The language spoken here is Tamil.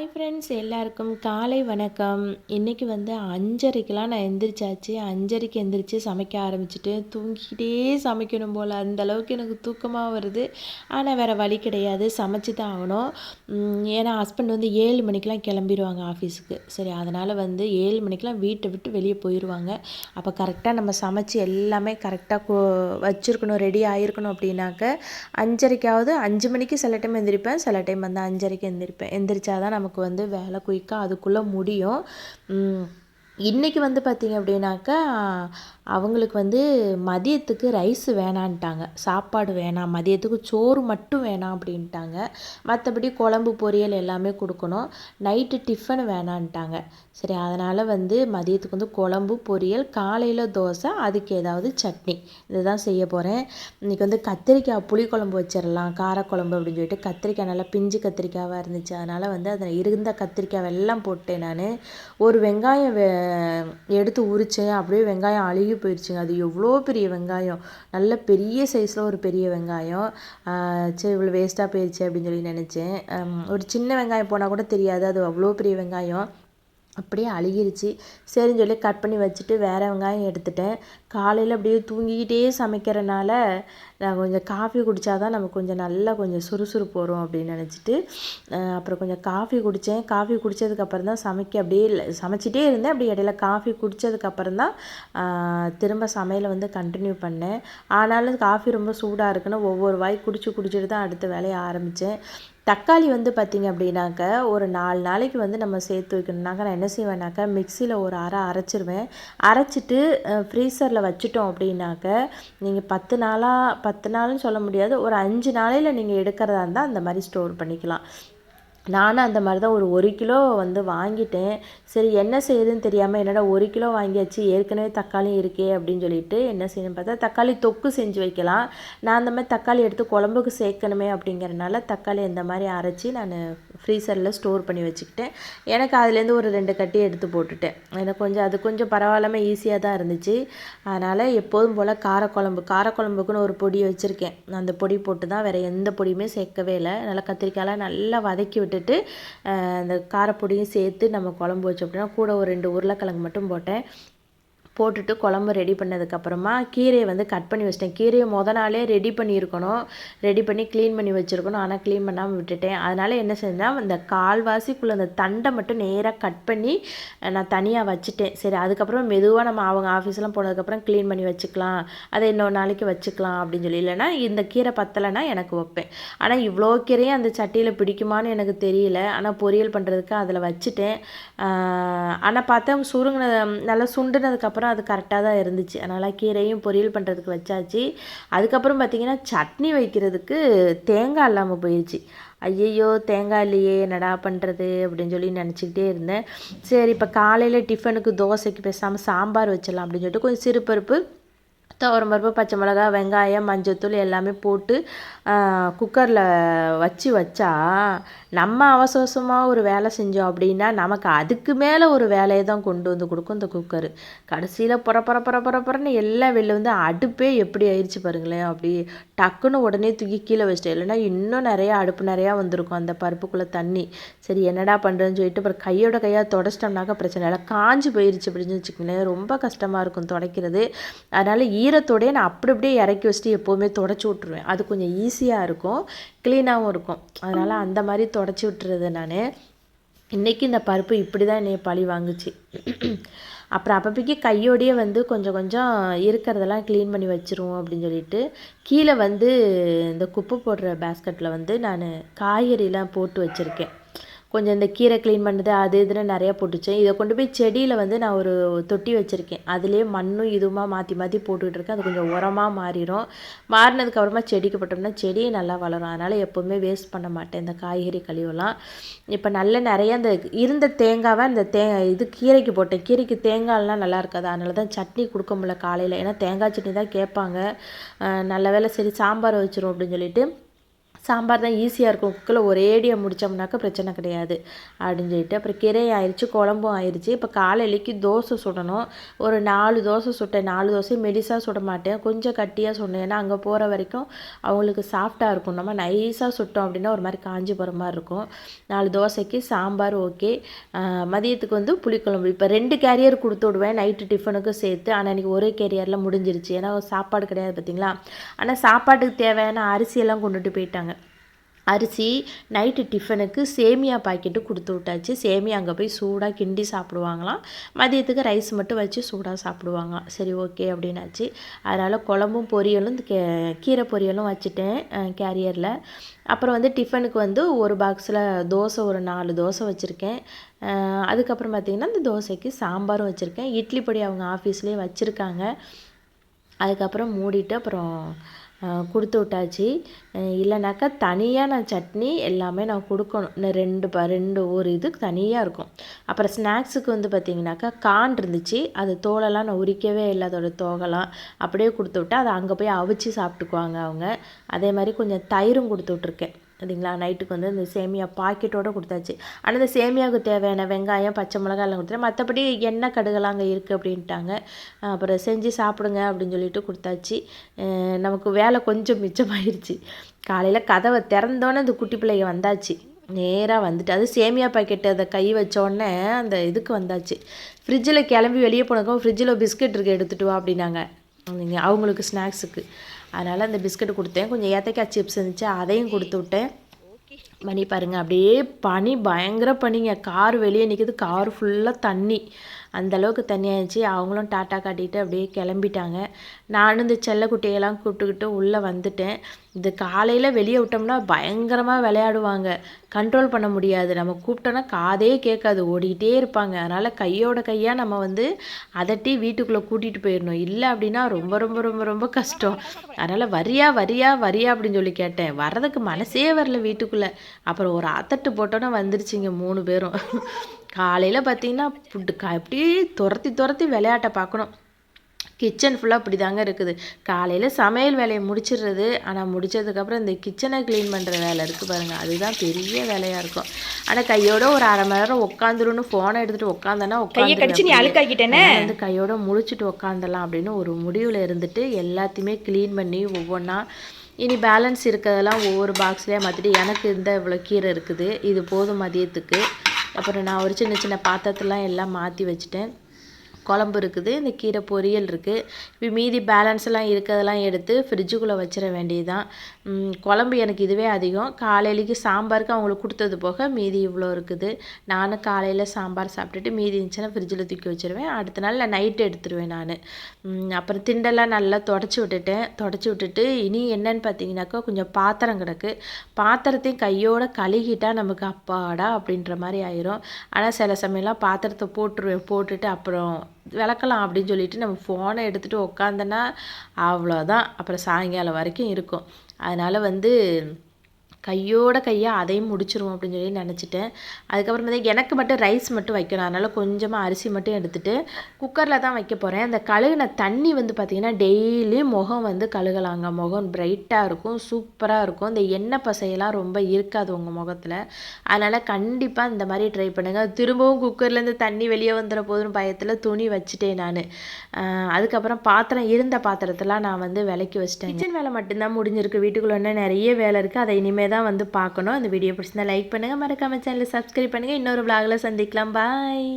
ஹாய் ஃப்ரெண்ட்ஸ், எல்லாருக்கும் காலை வணக்கம். இன்றைக்கி வந்து 5:30க்கெலாம் நான் எந்திரிச்சாச்சு. 5:30க்கு எந்திரிச்சு சமைக்க ஆரம்பிச்சுட்டு தூங்கிக்கிட்டே சமைக்கணும் போல் அந்தளவுக்கு எனக்கு தூக்கமாக வருது. ஆனால் வேறு வழி கிடையாது, சமைச்சு தான் ஆகணும். ஏன்னா ஹஸ்பண்ட் வந்து 7 மணிக்கெலாம் கிளம்பிடுவாங்க ஆஃபீஸுக்கு. சரி, அதனால் வந்து 7 மணிக்கெலாம் வீட்டை விட்டு வெளியே போயிடுவாங்க. அப்போ கரெக்டாக நம்ம சமைச்சு எல்லாமே கரெக்டாக வச்சுருக்கணும், ரெடி ஆகிருக்கணும். அப்படின்னாக்க 5:30க்காவது 5 மணிக்கு சில டைம் எந்திரிப்பேன், சில டைம் வந்து 5:30க்கு எந்திரிச்சாதான் நமக்கு வந்து வேலை குயிக்காக அதுக்குள்ளே முடியும். இன்றைக்கி வந்து பார்த்திங்க அப்படின்னாக்கா அவங்களுக்கு வந்து மதியத்துக்கு ரைஸ் வேணான்ட்டாங்க, சாப்பாடு வேணாம், மதியத்துக்கு சோறு மட்டும் வேணாம் அப்படின்ட்டாங்க. மற்றபடி குழம்பு பொரியல் எல்லாமே கொடுக்கணும். நைட்டு டிஃபன் வேணான்ட்டாங்க. சரி, அதனால் வந்து மதியத்துக்கு வந்து குழம்பு பொரியல், காலையில் தோசை, அதுக்கு ஏதாவது சட்னி, இதுதான் செய்ய போகிறேன். இன்றைக்கி வந்து கத்திரிக்காய் புளிக்குழம்பு வச்சிடலாம், காரக்குழம்பு அப்படின்னு சொல்லிட்டு கத்திரிக்காய் நல்லா பிஞ்சு கத்திரிக்காவாக இருந்துச்சு. அதனால் வந்து அதில் இருந்த கத்திரிக்காய் எல்லாம் போட்டேன். நான் ஒரு வெங்காயம் எடுத்து உரித்தேன். அப்படியே வெங்காயம் அழுகி போயிடுச்சுங்க. அது எவ்வளோ பெரிய வெங்காயம், நல்ல பெரிய சைஸில் ஒரு பெரிய வெங்காயம். சரி, இவ்வளோ வேஸ்ட்டாக போயிடுச்சு அப்படின்னு சொல்லி நினச்சேன். ஒரு சின்ன வெங்காயம் போனால் கூட தெரியாது, அது அவ்வளோ பெரிய வெங்காயம் அப்படியே அழுகிருச்சு. சரின்னு சொல்லி கட் பண்ணி வச்சுட்டு வேறு வெங்காயம் எடுத்துட்டேன். காலையில் அப்படியே தூங்கிக்கிட்டே சமைக்கிறனால நான் கொஞ்சம் காஃபி குடித்தாதான் நமக்கு கொஞ்சம் நல்லா கொஞ்சம் சுறுசுறுப்பு வரும் அப்படின்னு நினச்சிட்டு அப்புறம் கொஞ்சம் காஃபி குடித்தேன். காஃபி குடித்ததுக்கப்புறம் தான் அப்படியே சமைச்சிட்டே இருந்தேன். அப்படி இடையில காஃபி குடித்ததுக்கப்புறம் தான் திரும்ப சமையலை வந்து கண்டினியூ பண்ணேன். ஆனாலும் காஃபி ரொம்ப சூடாக இருக்குன்னு ஒவ்வொரு வாய் குடிச்சிட்டு தான் அடுத்த வேலையை ஆரம்பித்தேன். தக்காளி வந்து பார்த்திங்க அப்படின்னாக்க ஒரு 4 நாளைக்கு வந்து நம்ம சேர்த்து வைக்கணுன்னாக்க நான் என்ன செய்வேன்னாக்கா மிக்சியில் ஒரு அரைச்சிருவேன். அரைச்சிட்டு ஃப்ரீசரில் வச்சுட்டோம் அப்படின்னாக்க நீங்கள் 10 நாள்னு சொல்ல முடியாது, ஒரு 5 நாளையில் நீங்கள் எடுக்கிறதா இருந்தால் அந்த மாதிரி ஸ்டோர் பண்ணிக்கலாம். நானும் அந்த மாதிரி தான் ஒரு கிலோ வந்து வாங்கிட்டேன். சரி, என்ன செய்யுதுன்னு தெரியாமல் என்னடா 1 கிலோ வாங்கியாச்சு, ஏற்கனவே தக்காளி இருக்கே அப்படின்னு சொல்லிட்டு என்ன செய்யணும்னு பார்த்தா தக்காளி தொக்கு செஞ்சு வைக்கலாம். நான் அந்த மாதிரி தக்காளி எடுத்து குழம்புக்கு சேர்க்கணுமே அப்படிங்கிறனால தக்காளி இந்த மாதிரி அரைச்சி நான் ஃப்ரீசரில் ஸ்டோர் பண்ணி வச்சுக்கிட்டேன். எனக்கு அதுலேருந்து ஒரு 2 கட்டி எடுத்து போட்டுட்டேன். எனக்கு அது கொஞ்சம் பரவாயில்லாமல் ஈஸியாக தான் இருந்துச்சு. அதனால் எப்போதும் போல் காரக்குழம்புக்குன்னு ஒரு பொடி வச்சுருக்கேன். அந்த பொடி போட்டு தான், வேறு எந்த பொடியுமே சேர்க்கவே இல்லை. நல்லா கத்திரிக்காயெலாம் நல்லா வதக்கி விட்டுட்டு அந்த காரப்பொடியும் சேர்த்து நம்ம குழம்பு வச்சோம் அப்படின்னா கூட ஒரு 2 உருளைக்கிழங்கு மட்டும் போட்டுட்டு குழம்பு ரெடி பண்ணதுக்கப்புறமா கீரையை வந்து கட் பண்ணி வச்சிட்டேன். கீரையை நாளே ரெடி பண்ணி க்ளீன் பண்ணி வச்சுருக்கணும். ஆனால் க்ளீன் பண்ணாமல் விட்டுட்டேன். அதனால் என்ன செஞ்சேன், அந்த கால்வாசிக்குள்ளே அந்த தண்டை மட்டும் நேராக கட் பண்ணி நான் தனியாக வச்சுட்டேன். சரி, அதுக்கப்புறம் மெதுவாக நம்ம அவங்க ஆஃபீஸ்லாம் போனதுக்கப்புறம் க்ளீன் பண்ணி வச்சுக்கலாம், அதை இன்னொரு நாளைக்கு வச்சுக்கலாம் அப்படின்னு சொல்லி. இல்லைனா இந்த கீரை பத்தலைன்னா எனக்கு வைப்பேன். ஆனால் இவ்வளோ கீரையும் அந்த சட்டியில் பிடிக்குமான்னு எனக்கு தெரியல. ஆனால் பொரியல் பண்ணுறதுக்கு அதில் வச்சுட்டேன். ஆனால் பார்த்தா நல்லா சுண்டுனதுக்கப்புறம் அது கரெக்டாக தான் இருந்துச்சு. அதனால் கீரையும் பொரியல் பண்ணுறதுக்கு வச்சாச்சு. அதுக்கப்புறம் பார்த்திங்கன்னா சட்னி வைக்கிறதுக்கு தேங்காய் இல்லாமல் போயிடுச்சு. ஐயையோ, தேங்காய் இல்லையே, என்னடா பண்ணுறது அப்படின்னு சொல்லி நினச்சிக்கிட்டே இருந்தேன். சரி, இப்போ காலையில் டிஃபனுக்கு தோசைக்கு பேசாமல் சாம்பார் வச்சிடலாம் அப்படின்னு சொல்லிட்டு கொஞ்சம் சிறுபருப்பு, துவரம்பருப்பு, பச்சை மிளகா, வெங்காயம், மஞ்சத்தூள் எல்லாமே போட்டு குக்கரில் வச்சா நம்ம அவசரமாக ஒரு வேலை செஞ்சோம் அப்படின்னா நமக்கு அதுக்கு மேலே ஒரு வேலையை தான் கொண்டு வந்து கொடுக்கும் இந்த குக்கரு. கடைசியில் புறப்புறன்னு எல்லாம் வெளில வந்து அடுப்பே எப்படி ஆயிடுச்சு பாருங்களேன். அப்படி டக்குன்னு உடனே தூக்கி கீழே வச்சிட்டேன். இல்லைன்னா இன்னும் அடுப்பு நிறையா வந்திருக்கும் அந்த பருப்புக்குள்ளே தண்ணி. சரி, என்னடா பண்ணுறேன்னு சொல்லிட்டு அப்புறம் கையாக தொடச்சிட்டோம்னாக்கா பிரச்சனை இல்லை. காஞ்சி போயிடுச்சு அப்படின்னு வச்சுக்கோங்களேன், ரொம்ப கஷ்டமாக இருக்கும் துடைக்கிறது. அதனால் ஈரத்தோடையே நான் அப்படியே இறக்கி வச்சுட்டு எப்போவுமே தொடச்சி விட்ருவேன். அது கொஞ்சம் ஈஸியாக இருக்கும், க்ளீனாகவும் இருக்கும். அதனால் அந்த மாதிரி தொடச்சி விட்டுறது நான். இன்றைக்கி இந்த பருப்பு இப்படி தான் என்னைய பழி வாங்குச்சு. அப்புறம் அப்பப்போக்கி கையோடையே வந்து கொஞ்சம் இருக்கிறதெல்லாம் க்ளீன் பண்ணி வச்சுருவோம் அப்படின்னு சொல்லிட்டு கீழே வந்து இந்த குப்பை போடுற பேஸ்கெட்டில் வந்து நான் காய்கறிலாம் போட்டு வச்சுருக்கேன். கொஞ்சம் இந்த கீரை க்ளீன் பண்ணுறது அது இதுன்னு நிறையா போட்டுச்சேன். இதை கொண்டு போய் செடியில் வந்து நான் ஒரு தொட்டி வச்சுருக்கேன். அதுலேயே மண்ணும் இதுவுமா மாற்றி போட்டுக்கிட்டு இருக்கேன். அது கொஞ்சம் உரமாக மாறினதுக்கப்புறமா செடிக்கு போட்டோம்னா செடியை நல்லா வளரும். அதனால் எப்போவுமே வேஸ்ட் பண்ண மாட்டேன் இந்த காய்கறி கழிவெல்லாம். இப்போ நிறையா இந்த இருந்த தேங்காவை இது கீரைக்கு போட்டேன். கீரைக்கு தேங்காயெலாம் நல்லா இருக்காது, அதனால தான் சட்னி கொடுக்க முடியல காலையில். ஏன்னா தேங்காய் சட்னி தான் கேட்பாங்க. நல்ல வேலை, சரி சாம்பார் வச்சிரும் அப்படின்னு சொல்லிட்டு சாம்பார் தான் ஈஸியாக இருக்கும், குக்கரில் ஒரேடியாக முடித்தோம்னாக்கா பிரச்சனை கிடையாது அப்படின்னு சொல்லிட்டு அப்புறம் கீரை ஆயிடுச்சு, குழம்பும் ஆயிடுச்சு. இப்போ காலையிலைக்கு தோசை சுடணும். ஒரு 4 தோசை சுட்டேன். 4 தோசை மெலிசாக சுட மாட்டேன், கொஞ்சம் கட்டியாக சொன்னேன். ஏன்னா அங்கே போகிற வரைக்கும் அவங்களுக்கு சாஃப்டாக இருக்கும். நம்ம நைஸாக சுட்டோம் அப்படின்னா ஒரு மாதிரி காஞ்சி போகிற மாதிரி இருக்கும். 4 தோசைக்கு சாம்பார் ஓகே. மதியத்துக்கு வந்து புளிக்குழம்பு. இப்போ 2 கேரியர் கொடுத்து விடுவேன் நைட்டு டிஃபனுக்கும் சேர்த்து. ஆனால் இன்றைக்கி ஒரே கேரியரில் முடிஞ்சிருச்சு, ஏன்னா சாப்பாடு கிடையாது பார்த்திங்களா. ஆனால் சாப்பாட்டுக்கு தேவையான அரிசியெல்லாம் கொண்டுட்டு போயிட்டாங்க. அரிசி நைட்டு டிஃபனுக்கு சேமியா பாக்கெட்டு கொடுத்து விட்டாச்சு. சேமியா அங்கே போய் சூடாக கிண்டி சாப்பிடுவாங்களாம். மதியத்துக்கு ரைஸ் மட்டும் வச்சு சூடாக சாப்பிடுவாங்களாம். சரி ஓகே அப்படின்னாச்சு. அதனால் குழம்பும் பொரியலும் கீரை பொரியலும் வச்சுட்டேன் கேரியரில். அப்புறம் வந்து டிஃபனுக்கு வந்து ஒரு பாக்ஸில் தோசை ஒரு 4 தோசை வச்சுருக்கேன். அதுக்கப்புறம் பார்த்திங்கன்னா இந்த தோசைக்கு சாம்பாரும் வச்சுருக்கேன். இட்லி பொடி அவங்க ஆஃபீஸ்லேயே வச்சுருக்காங்க. அதுக்கப்புறம் மூடிட்டு அப்புறம் கொடுத்து விட்டாச்சு. இல்லைனாக்கா தனியாக நான் சட்னி எல்லாமே நான் கொடுக்கணும். இன்னும் 2 ஒரு இதுக்கு தனியாக இருக்கும். அப்புறம் ஸ்நாக்ஸுக்கு வந்து பார்த்திங்கனாக்கா கார்ன் இருந்துச்சு, அது தோலெல்லாம் நான் உரிக்கவே இல்லை, அதோட தோகலாம் அப்படியே கொடுத்து விட்டேன். அதை அங்கே போய் அவிச்சு சாப்பிட்டுக்குவாங்க அவங்க. அதே மாதிரி கொஞ்சம் தயிரும் கொடுத்து விட்ருக்கேன் சரிங்களா. நைட்டுக்கு வந்து இந்த சேமியா பாக்கெட்டோடு கொடுத்தாச்சு. ஆனால் இந்த சேமியாவுக்கு தேவையான வெங்காயம் பச்சை மிளகாய் எல்லாம் கொடுத்துட்டேன். மற்றபடி எண்ணெய் கடுகெல்லாம் அங்கே இருக்குது அப்படின்ட்டாங்க. அப்புறம் செஞ்சு சாப்பிடுங்க அப்படின்னு சொல்லிட்டு கொடுத்தாச்சு. நமக்கு வேலை கொஞ்சம் மிச்சமாயிருச்சு. காலையில் கதவை திறந்தோன்னே இந்த குட்டி பிள்ளைங்க வந்தாச்சு, நேராக வந்துட்டு அது சேமியா பாக்கெட்டு அதை கை வச்சோடனே அந்த இதுக்கு வந்தாச்சு. ஃப்ரிட்ஜில் கிளம்பி வெளியே போனதுக்கும் ஃப்ரிட்ஜில் பிஸ்கெட் இருக்குது எடுத்துகிட்டு வா அப்படின்னாங்க அவங்களுக்கு ஸ்நாக்ஸுக்கு. அதனால் அந்த பிஸ்கெட்டு கொடுத்தேன். கொஞ்சம் ஏத்தைக்காய் சிப்ஸ் இருந்துச்சு, அதையும் கொடுத்து விட்டேன். மணி பாருங்கள், அப்படியே பனி, பயங்கர பனிங்க. கார் வெளியே நிற்கிது, கார் ஃபுல்லாக தண்ணி, அந்தளவுக்கு தண்ணி ஆயிடுச்சு. அவங்களும் டாட்டா காட்டிட்டு அப்படியே கிளம்பிட்டாங்க. நானும் இந்த செல்லக்குட்டியெல்லாம் கூப்பிட்டுக்கிட்டு உள்ளே வந்துட்டேன். இது காலையில் வெளியே விட்டோம்னா பயங்கரமாக விளையாடுவாங்க, கண்ட்ரோல் பண்ண முடியாது. நம்ம கூப்பிட்டோன்னா காதே கேட்காது, ஓடிக்கிட்டே இருப்பாங்க. அதனால் கையோட கையாக நம்ம வந்து அதட்டி வீட்டுக்குள்ளே கூட்டிகிட்டு போயிடணும். இல்லை அப்படின்னா ரொம்ப ரொம்ப ரொம்ப ரொம்ப கஷ்டம். அதனால் வரியா வரியா வரியா அப்படின்னு சொல்லி கேட்டேன். வர்றதுக்கு மனசே வரல வீட்டுக்குள்ளே. அப்புறம் ஒரு அத்தட்டு போட்டோன்னே வந்துருச்சுங்க 3 பேரும். காலையில் பார்த்திங்கன்னா அப்படியே துரத்தி விளையாட்டை பார்க்கணும். கிச்சன் ஃபுல்லாக அப்படி தாங்க இருக்குது. காலையில் சமையல் வேலையை முடிச்சிடுறது, ஆனால் முடித்ததுக்கப்புறம் இந்த கிச்சனை க்ளீன் பண்ணுற வேலை இருக்குது பாருங்கள், அதுதான் பெரிய வேலையாக இருக்கும். ஆனால் கையோட ஒரு அரை மணி நேரம் உட்காந்துருன்னு ஃபோனை எடுத்துகிட்டு உட்காந்தேன்னா வந்து கையோட முழிச்சிட்டு உட்காந்துடலாம் அப்படின்னு ஒரு முடிவில் இருந்துட்டு எல்லாத்தையுமே க்ளீன் பண்ணி ஒவ்வொன்றா இனி பேலன்ஸ் இருக்கிறதெல்லாம் ஒவ்வொரு பாக்ஸ்லேயே மாற்றிட்டு எனக்கு இவ்வளோ கீரை இருக்குது, இது போதும் மதியத்துக்கு. அப்புறம் நான் ஒரு சின்ன சின்ன பாத்திரத்தெல்லாம் எல்லாம் மாற்றி வச்சுட்டேன். குழம்பு இருக்குது, இந்த கீரை பொரியல் இருக்குது. இப்போ மீதி பேலன்ஸ் எல்லாம் இருக்கிறதெல்லாம் எடுத்து ஃப்ரிட்ஜுக்குள்ளே வச்சிட வேண்டியது தான். குழம்பு எனக்கு இதுவே அதிகம். காலையிலேக்கு சாம்பாருக்கு அவங்களுக்கு கொடுத்தது போக மீதி இவ்வளோ இருக்குது. நானும் காலையில் சாம்பார் சாப்பிட்டுட்டு மீதி இருந்துச்சுன்னா ஃப்ரிட்ஜில் தூக்கி வச்சுருவேன். அடுத்த நாள் நைட்டு எடுத்துருவேன் நான். அப்புறம் திண்டெல்லாம் நல்லா தொடச்சி விட்டுட்டு இனி என்னன்னு பார்த்தீங்கன்னாக்கா கொஞ்சம் பாத்திரம் கிடக்கு. பாத்திரத்தையும் கையோடு கழுகிட்டால் நமக்கு அப்பாடா அப்படின்ற மாதிரி ஆயிரும். ஆனால் சில சமயம்லாம் பாத்திரத்தை போட்டுட்டு அப்புறம் விளக்கலாம் அப்படின்னு சொல்லிட்டு நம்ம ஃபோனை எடுத்துகிட்டு உக்காந்தோன்னா அவ்வளோதான், அப்புறம் சாயங்காலம் வரைக்கும் இருக்கும். அதனால் வந்து கையோட கையாக அதையும் முடிச்சிருவோம் அப்படின்னு சொல்லி நினச்சிட்டேன். அதுக்கப்புறம் வந்து எனக்கு மட்டும் ரைஸ் மட்டும் வைக்கணும், அதனால் கொஞ்சமாக அரிசி மட்டும் எடுத்துகிட்டு குக்கரில் தான் வைக்க போகிறேன். அந்த கழுகுன தண்ணி வந்து பார்த்திங்கன்னா டெய்லி முகம் வந்து கழுகலாங்க. முகம் பிரைட்டாக இருக்கும், சூப்பராக இருக்கும். இந்த எண்ணெய் பசையெல்லாம் ரொம்ப இருக்காது உங்கள் முகத்தில். அதனால் கண்டிப்பாக இந்த மாதிரி ட்ரை பண்ணுங்கள். திரும்பவும் குக்கர்லேருந்து தண்ணி வெளியே வந்துட போதுன்னு பயத்தில் துணி வச்சுட்டேன் நான். அதுக்கப்புறம் இருந்த பாத்திரத்தெல்லாம் நான் வந்து விலைக்கு வச்சிட்டேன். கிச்சன் வேலை மட்டும்தான் முடிஞ்சிருக்கு, வீட்டுக்குள்ளே இன்னும் நிறைய வேலை இருக்குது, அதை இனிமேல் தான் வந்து பார்க்கணும். இந்த வீடியோ பிடிச்சிருந்தா லைக் பண்ணுங்கள், மறக்காம சேனலை சப்ஸ்கிரைப் பண்ணுங்கள். இன்னொரு vlogல சந்திக்கலாம். பாய்.